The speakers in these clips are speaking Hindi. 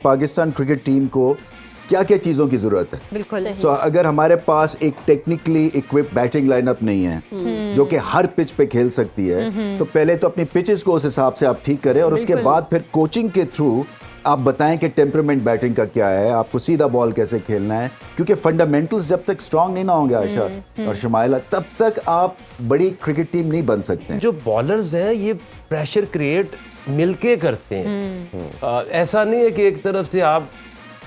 पाकिस्तान क्रिकेट टीम को क्या क्या चीज़ों की ज़रूरत है। बिल्कुल। सो अगर हमारे पास एक टेक्निकली इक्विप बैटिंग लाइनअप नहीं है जो कि हर पिच पे खेल सकती है, तो पहले तो अपनी पिचेस को उस हिसाब से आप ठीक करें और उसके बाद फिर कोचिंग के थ्रू आप बताएं कि टेम्परामेंट बैटिंग का क्या है, आपको सीधा बॉल कैसे खेलना है, क्योंकि फंडामेंटल्स जब तक स्ट्रांग नहीं ना होंगे आयशा और शमाइला, तब तक आप बड़ी क्रिकेट टीम नहीं बन सकते हैं। जो बॉलर्स हैं ये प्रेशर क्रिएट मिलके करते हैं। ऐसा नहीं है कि एक तरफ से आप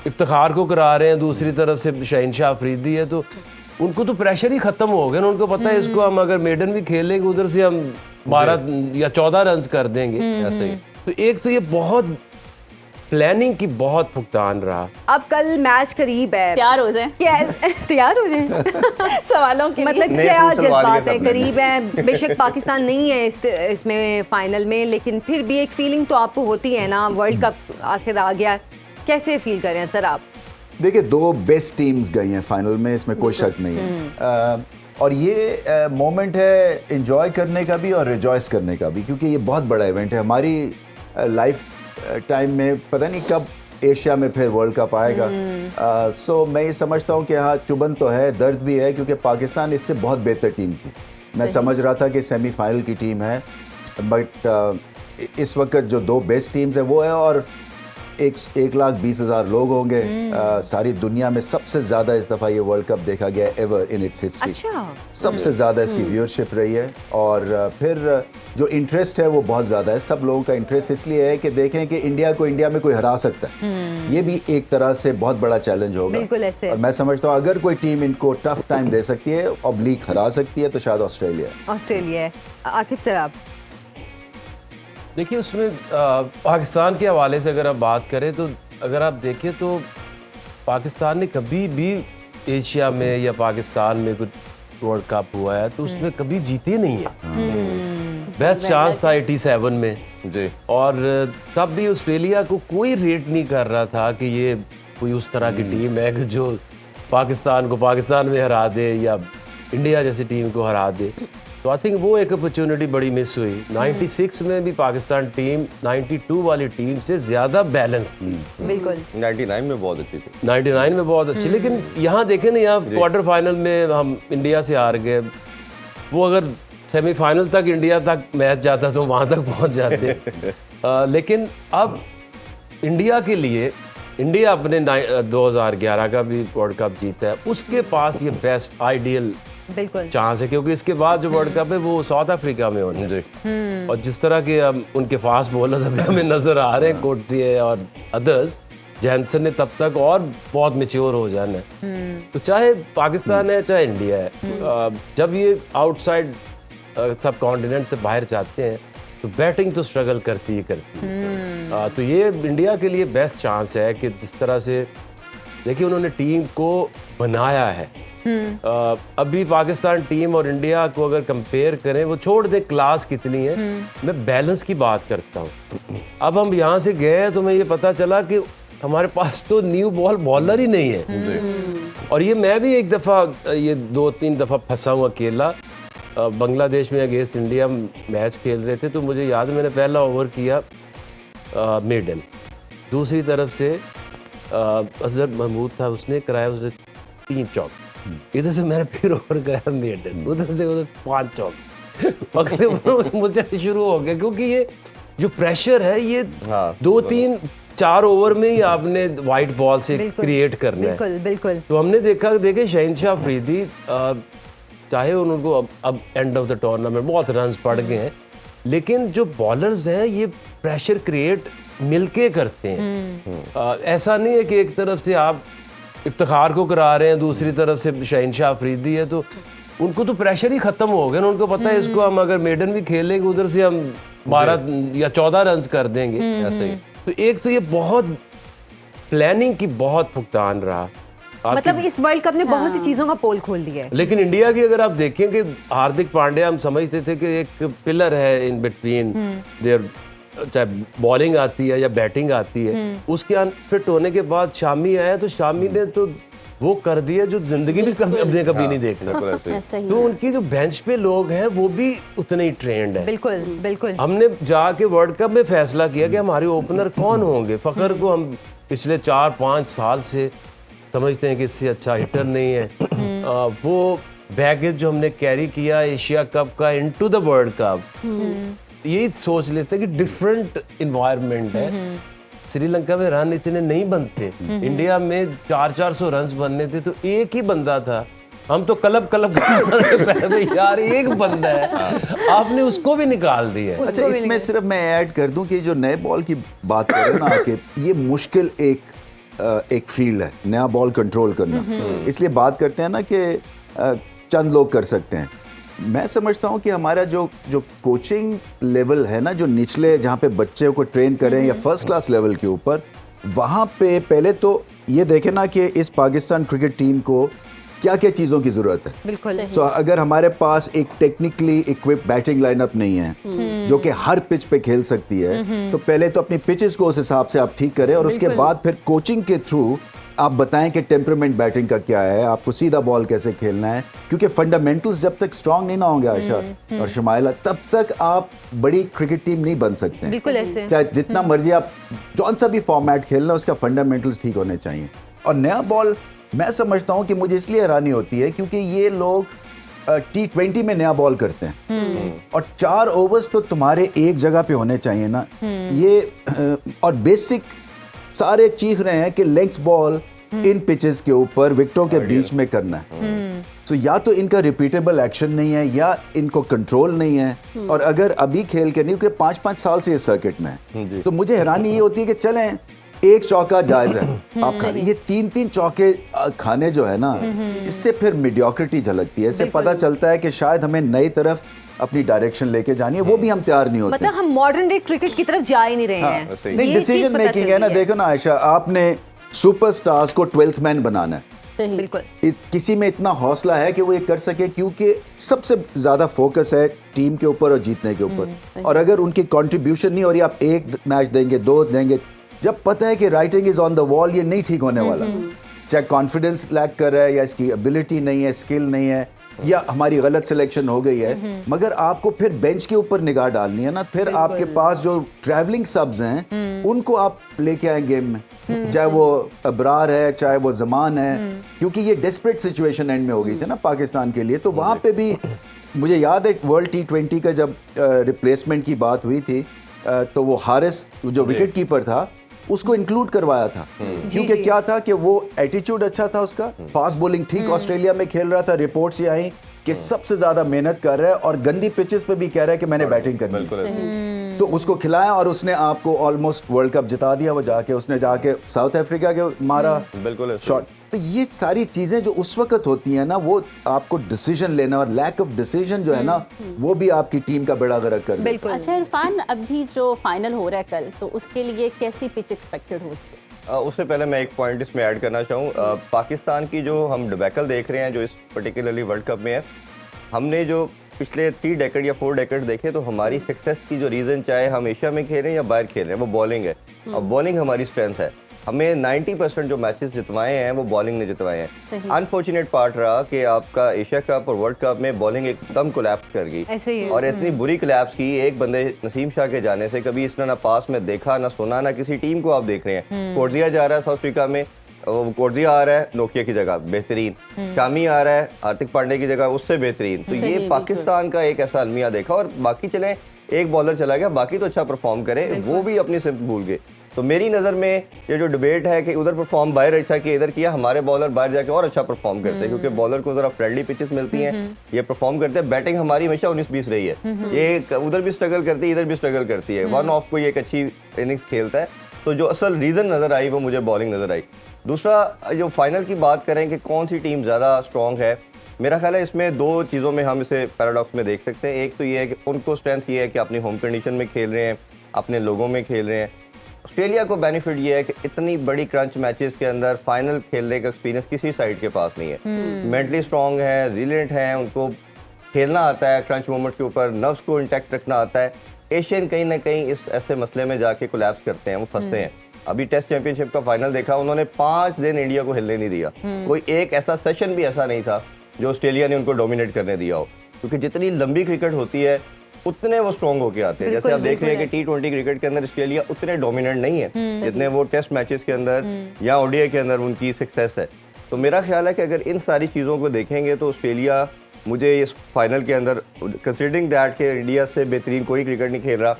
इफ्तिखार को करा रहे हैं, दूसरी तरफ से शहनशाह अफरीदी है, तो उनको तो प्रेशर ही खत्म हो गया ना। उनको पता है इसको हम अगर मेडन भी खेलेंगे उधर से हम 12 या 14 रन कर देंगे। ऐसे ही तो एक तो ये बहुत प्लानिंग की बहुत भुगतान रहा। अब कल मैच करीब है, तैयार हो जाए, क्या तैयार हो जाए सवालों के मतलब लिए। क्या जज्बात है, करीब है, बेशक पाकिस्तान नहीं है इसमें फाइनल में, लेकिन फिर भी एक फीलिंग तो आपको होती है ना, वर्ल्ड कप आखिर आ गया, कैसे फील कर रहे हैं सर आप? देखिए, दो बेस्ट टीम्स गई हैं फाइनल में, इसमें कोई शक नहीं है। और ये मोमेंट है एंजॉय करने का भी और रिजॉइस करने का भी, क्योंकि ये बहुत बड़ा इवेंट है हमारी लाइफ टाइम में। पता नहीं कब एशिया में फिर वर्ल्ड कप आएगा। सो मैं ये समझता हूँ कि हाँ, चुभन तो है, दर्द भी है, क्योंकि पाकिस्तान इससे बहुत बेहतर टीम थी। मैं समझ रहा था कि सेमीफाइनल की टीम है, बट इस वक्त जो दो बेस्ट टीम्स हैं वो है, और 1,20,000 लोग होंगे। सारी दुनिया में सबसे ज़्यादा इस दफ़ा ये वर्ल्ड कप देखा गया एवर इन इट्स हिस्ट्री। अच्छा। सबसे ज़्यादा इसकी व्यूअरशिप रही है, और फिर जो इंटरेस्ट है वो बहुत ज़्यादा है। सब लोगों का इंटरेस्ट इसलिए है कि देखें कि इंडिया को इंडिया में कोई हरा सकता है। ये भी एक तरह से बहुत बड़ा चैलेंज होगा। बिल्कुल ऐसे। और मैं समझता हूँ अगर कोई टीम इनको टफ टाइम दे सकती है, ऑब्लिक हरा सकती है, तो शायद ऑस्ट्रेलिया है। आकिब सर आप? देखिए, उसमें पाकिस्तान के हवाले से अगर आप बात करें तो अगर आप देखें तो पाकिस्तान ने कभी भी एशिया में या पाकिस्तान में कुछ वर्ल्ड कप हुआ है तो उसमें कभी जीते नहीं है। बेस्ट चांस था 87 में जी, और तब भी ऑस्ट्रेलिया को कोई रेट नहीं कर रहा था कि ये कोई उस तरह की टीम है कि जो पाकिस्तान को पाकिस्तान में हरा दे या इंडिया जैसी टीम को हरा दे। तो आई थिंक वो एक अपॉर्चुनिटी बड़ी मिस हुई। 96 में भी पाकिस्तान टीम 92 वाली टीम से ज़्यादा बैलेंस थी। बिल्कुल। 99 में बहुत अच्छी थी। 99 में बहुत अच्छी, लेकिन यहाँ देखें ना, यहाँ क्वार्टर फाइनल में हम इंडिया से हार गए। वो अगर सेमीफाइनल तक इंडिया तक मैच जाता तो वहाँ तक पहुँच जाते। लेकिन अब इंडिया के लिए, इंडिया अपने 2011 का भी वर्ल्ड कप जीता है, उसके पास ये बेस्ट आइडियल बिल्कुल चांस है, क्योंकि इसके बाद जो वर्ल्ड कप है वो साउथ अफ्रीका में होने जी। और जिस तरह के उनके फास्ट बॉलर्स अभी हमें नजर आ रहे हैं, कोटसी है और अदर्स, जैनसन ने तब तक और बहुत मैच्योर हो जाना है। तो चाहे पाकिस्तान है चाहे इंडिया है, जब ये आउटसाइड सब कॉन्टिनेंट से बाहर जाते हैं तो बैटिंग तो स्ट्रगल करती ही करती है। तो ये इंडिया के लिए बेस्ट चांस है कि जिस तरह से देखिए उन्होंने टीम को बनाया है। अभी पाकिस्तान टीम और इंडिया को अगर कंपेयर करें, वो छोड़ दे क्लास कितनी है, मैं बैलेंस की बात करता हूँ। अब हम यहाँ से गए तो मैं ये पता चला कि हमारे पास तो न्यू बॉल बॉलर ही नहीं है। और ये मैं भी एक दफ़ा, ये 2-3 दफ़ा फंसा हूँ अकेला। बांग्लादेश में अगेंस्ट इंडिया मैच खेल रहे थे, तो मुझे याद है मैंने पहला ओवर किया मेडन, दूसरी तरफ से अजहर महमूद था, उसने कराया, उसने 3 चौक, इधर से मैंने फिर ओवर कराया मेडन, उधर से उधर 5 चौक। अगले ओवर मुझे शुरू हो गया, क्योंकि ये जो प्रेशर है ये 2-3-4 ओवर में ही आपने वाइट बॉल से क्रिएट करना है। बिल्कुल। तो हमने देखे शहनशाह अफरीदी, चाहे उनको अब एंड ऑफ द टूर्नामेंट बहुत रन पड़ गए हैं, लेकिन जो बॉलर्स हैं ये प्रेशर क्रिएट मिलके करते हैं। ऐसा नहीं है कि एक तरफ से आप इफ्तिखार को करा रहे हैं, दूसरी तरफ से शहनशाह अफरीदी है, तो उनको तो प्रेशर ही खत्म हो गया ना। उनको पता है इसको हम अगर मेडन भी खेलेंगे उधर से हम 12 या 14 रन कर देंगे। ऐसे ही तो एक तो ये बहुत प्लानिंग की बहुत भुगतान रहा। मतलब इस वर्ल्ड कप ने बहुत सी चीजों का पोल खोल दिया है। लेकिन इंडिया की अगर आप देखें कि हार्दिक पांड्या, हम समझते थे कि एक पिलर है इन बिटवीन देयर, चाहे बॉलिंग आती है या बैटिंग आती है, उसके अनफिट होने के बाद शामी आया, तो शामी ने तो वो कर दिया जो जिंदगी में कभी नहीं देखना। तो उनकी जो बेंच पे लोग हैं वो भी उतने ही ट्रेंड है। बिल्कुल। हमने जाके वर्ल्ड कप में फैसला किया कि हमारे ओपनर कौन होंगे। फखर को हम पिछले 4-5 साल से समझते हैं कि इससे अच्छा हिटर नहीं है। वो बैगेज जो हमने कैरी किया एशिया कप का इनटू द वर्ल्ड कप, यही सोच लेते हैं कि डिफरेंट इन्वायरमेंट है। श्रीलंका में रन इतने नहीं बनते, इंडिया में 400-400 रन बनने थे तो एक ही बंदा था, हम तो क्लब यार एक बंदा है, आपने उसको भी निकाल दिया। अच्छा, इसमें सिर्फ मैं ऐड कर दूं कि जो नए बॉल की बात कर रहे हैं ना, कि ये मुश्किल एक फील्ड है नया बॉल कंट्रोल करना, इसलिए बात करते हैं ना कि चंद लोग कर सकते हैं। मैं समझता हूँ कि हमारा जो कोचिंग लेवल है ना, जो निचले जहाँ पे बच्चे को ट्रेन करें या फर्स्ट क्लास लेवल के ऊपर, वहाँ पे पहले तो ये देखें ना कि इस पाकिस्तान क्रिकेट टीम को क्या क्या चीज़ों की ज़रूरत है। बिल्कुल। तो अगर हमारे पास एक टेक्निकली इक्विप बैटिंग लाइनअप नहीं है जो कि हर पिच पे खेल सकती है, तो पहले तो अपनी पिचेस को उस हिसाब से आप ठीक करें और उसके बाद फिर कोचिंग के थ्रू आप बताएं कि टेम्परामेंट बैटिंग का क्या है, आपको सीधा बॉल कैसे खेलना है, क्योंकि फंडामेंटल्स जब तक स्ट्रांग नहीं ना होंगे आयशा और शमाइला, तब तक आप बड़ी क्रिकेट टीम नहीं बन सकते हैं। बिल्कुल ऐसे। चाहे जितना मर्जी आप जौन सा भी फॉर्मेट खेलना, उसका फंडामेंटल्स ठीक होने चाहिए। और नया बॉल मैं समझता हूँ कि मुझे इसलिए हैरानी होती है क्योंकि ये लोग T20 में नया बॉल करते हैं और 4 ओवर्स तो तुम्हारे एक जगह पे होने चाहिए ना, ये और बेसिक सारे चीख रहे हैं कि लेंथ बॉल इन पिचेस के ऊपर विकेटों के बीच में करना है। तो या तो इनका रिपीटेबल एक्शन नहीं है या इनको कंट्रोल नहीं है, और अगर अभी खेल के नहीं, क्योंकि 5-5 साल से ये सर्किट में है, तो मुझे हैरानी ये होती है कि चलें एक चौका जायज है आप खाने, ये 3-3 चौके खाने जो है ना, इससे फिर मीडियोक्रिटी झलकती है। इससे पता चलता है कि शायद हमें नई तरफ अपनी डायरेक्शन लेके जानी है, वो भी हम तैयार नहीं होते। मतलब हम मॉडर्न डे क्रिकेट की तरफ जा ही नहीं रहे हैं। नहीं, डिसीजन मेकिंग है ना, देखो ना आयशा, आपने सुपरस्टार्स को 12th मैन बनाना है, बिल्कुल किसी में इतना हौसला है कि वो ये कर सके, क्योंकि सबसे ज्यादा फोकस है टीम के ऊपर और जीतने के ऊपर। और अगर उनकी कंट्रीब्यूशन नहीं हो रही, आप एक मैच देंगे, 2 देंगे, जब पता है कि writing is on the wall, ये नहीं ठीक होने वाला। चाहे कॉन्फिडेंस लैक कर रहा है या इसकी एबिलिटी नहीं है, स्किल नहीं है, या हमारी गलत सिलेक्शन हो गई है, मगर आपको फिर बेंच के ऊपर निगाह डालनी है ना। फिर आपके पास जो ट्रैवलिंग सब्स हैं उनको आप लेके आए गेम में, चाहे वो अबरार है चाहे वो जमान है, क्योंकि ये डेस्परेट सिचुएशन एंड में हो गई थी ना पाकिस्तान के लिए। तो वहाँ पे भी मुझे याद है वर्ल्ड T20 का जब रिप्लेसमेंट की बात हुई थी, तो वो हारिस जो विकेट कीपर था उसको इंक्लूड करवाया था, क्योंकि क्या था कि वो एटीट्यूड अच्छा था उसका, फास्ट बॉलिंग ठीक ऑस्ट्रेलिया में खेल रहा था, रिपोर्ट्स ये आई कि सबसे ज्यादा मेहनत कर रहा है और गंदी पिचेस पे भी कह रहा है कि मैंने बैटिंग करनी है। तो उसको खिलाया और उसने आपको ऑलमोस्ट वर्ल्ड कप जिता दिया। वो उसने जाके साउथ अफ्रीका के मारा बिल्कुल शॉट। तो ये सारी चीजें जो उस वक्त होती हैं ना, वो आपको डिसीजन लेना और लैक ऑफ डिसीजन जो है ना, वो भी आपकी टीम का बेड़ा गर्क कर देता है। अच्छा इरफान, अभी जो फाइनल हो रहा है कल, तो उसके लिए कैसी पिच एक्सपेक्टेड हो? उससे पहले मैं एक पॉइंट इसमें ऐड करना चाहूँ। पाकिस्तान की जो हम डिबैकल देख रहे हैं जो इस पर्टिकुलरली वर्ल्ड कप में है, हमने जो पिछले 3 डेकेड या 4 डेकेड देखे, तो हमारी सक्सेस की जो रीज़न, चाहे हम एशिया में खेलें या बाहर खेलें, वो बॉलिंग है। और बॉलिंग हमारी स्ट्रेंथ है। हमें 90% जो मैचेस जितवाए हैं वो बॉलिंग ने जितवाए हैं। अनफॉर्चुनेट पार्ट रहा कि आपका एशिया कप और वर्ल्ड कप में बॉलिंग एकदम कोलैप्स कर गई, और इतनी बुरी कोलैप्स की एक बंदे नसीम शाह के जाने से कभी इसने ना पास में देखा ना सुना, ना किसी टीम को आप देख रहे हैं। कोर्जिया जा रहा है साउथ अफ्रीका में, कोर्जिया आ रहा है नोकिया की जगह बेहतरीन, शामी आ रहा है हार्दिक पांडे की जगह उससे बेहतरीन। तो ये पाकिस्तान का एक ऐसा अलमिया देखा। और बाकी चले, एक बॉलर चला गया, बाकी तो अच्छा परफॉर्म करे, वो भी अपनी सिर्फ भूल गए। तो मेरी नज़र में ये जो डिबेट है कि उधर परफॉर्म बाहर अच्छा किया, इधर किया, हमारे बॉलर बाहर जाके और अच्छा परफॉर्म करते हैं, क्योंकि बॉलर को ज़रा फ्रेंडली पिचेस मिलती हैं, ये परफॉर्म करते हैं। बैटिंग हमारी हमेशा 19-20 रही है, ये उधर भी स्ट्रगल करती है, इधर भी स्ट्रगल करती है। वन ऑफ को ये एक अच्छी इनिंग्स खेलता है। तो जो असल रीज़न नज़र आई वो मुझे बॉलिंग नज़र आई। दूसरा, जो फाइनल की बात करें कि कौन सी टीम ज़्यादा स्ट्रॉन्ग है, मेरा ख्याल है इसमें 2 चीज़ों में हम इसे पैराडॉक्स में देख सकते हैं। एक तो ये है कि उनको स्ट्रेंथ ये है कि अपनी होम कंडीशन में खेल रहे हैं, अपने लोगों में खेल रहे हैं। ऑस्ट्रेलिया को बेनिफिट ये है कि इतनी बड़ी क्रंच मैचेस के अंदर फाइनल खेलने का एक्सपीरियंस किसी साइड के पास नहीं है। मेंटली स्ट्रॉन्ग है, रिजिलेंट है, उनको खेलना आता है, क्रंच मोमेंट के ऊपर नर्व्स को इंटैक्ट रखना आता है। एशियन कहीं ना कहीं इस ऐसे मसले में जाके कोलैप्स करते हैं, वो फंसते हैं। अभी टेस्ट चैंपियनशिप का फाइनल देखा, उन्होंने 5 दिन इंडिया को हिलने नहीं दिया। कोई एक ऐसा सेशन भी ऐसा नहीं था जो ऑस्ट्रेलिया ने उनको डोमिनेट करने दिया हो, क्योंकि जितनी लंबी क्रिकेट होती है उतने वो स्ट्रॉन्ग होके आते हैं। जैसे आप देख रहे हैं कि T20 क्रिकेट के अंदर ऑस्ट्रेलिया उतने डोमिनेंट नहीं है जितने वो टेस्ट मैचेस के अंदर या ओडीआई के अंदर उनकी सक्सेस है। तो मेरा ख्याल है कि अगर इन सारी चीज़ों को देखेंगे तो ऑस्ट्रेलिया मुझे इस फाइनल के अंदर, कंसिडरिंग दैट कि इंडिया से बेहतरीन कोई क्रिकेट नहीं खेल रहा,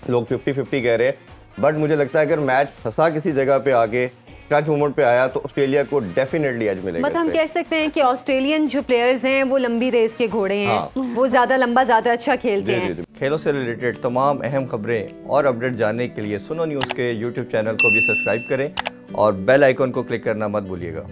लोग 50-50 कह रहे हैं, बट मुझे लगता है अगर मैच फंसा किसी जगह पे आके क्रंच मोमेंट पे आया तो ऑस्ट्रेलिया को डेफिनेटली एज मिलेगा। मतलब हम कह सकते हैं कि ऑस्ट्रेलियन जो प्लेयर्स हैं वो लंबी रेस के घोड़े हैं, वो ज़्यादा लंबा ज़्यादा अच्छा खेलते हैं। खेलों से रिलेटेड तमाम अहम खबरें और अपडेट जानने के लिए सुनो न्यूज़ के यूट्यूब चैनल को भी सब्सक्राइब करें और बेल आइकन को क्लिक करना मत भूलिएगा।